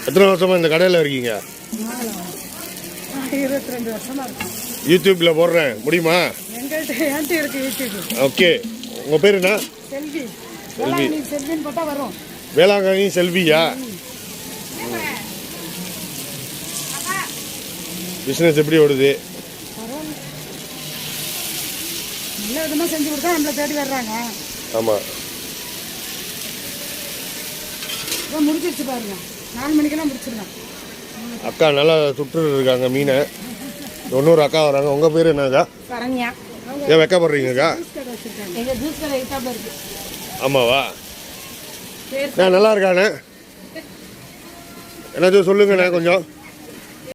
எத்தனை வருஷமா இந்த கடையில் இருக்கீங்க? 22 வருஷமா இருக்கு. யூடியூப்ல போடுறேன் முடியுமா? என்கிட்ட இருக்கு யூடியூப். ஓகே, உங்க பேர் என்ன? செல்வி. செல்வி. செல்வின்னு போட்டா வரும். வேளாங்கண்ணி செல்வியா? பிஸ்னஸ் எப்படி ஓடுது? நல்ல விதமாக செஞ்சு கொடுத்தா நம்மளை தேடி வர்றாங்க. ஆமாம், இப்போ முடிச்சிருச்சு பாருங்க. 4 மணிக்கெல்லாம் முடிச்சிருங்க. அக்கா நல்லா சுட்டு இருக்காங்க மீனை. இன்னொரு அக்கா வராங்க. உங்கள் பேர் என்னக்கா? சரண்யா. ஏன் வைக்கப்படுறீங்கக்கா? எங்கள் ஜூஸ் கடை எட்டாப்ல இருக்கு. ஆமாவா? நான் நல்லா இருக்கானே. என்னது சொல்லுங்கண்ணே கொஞ்சம்.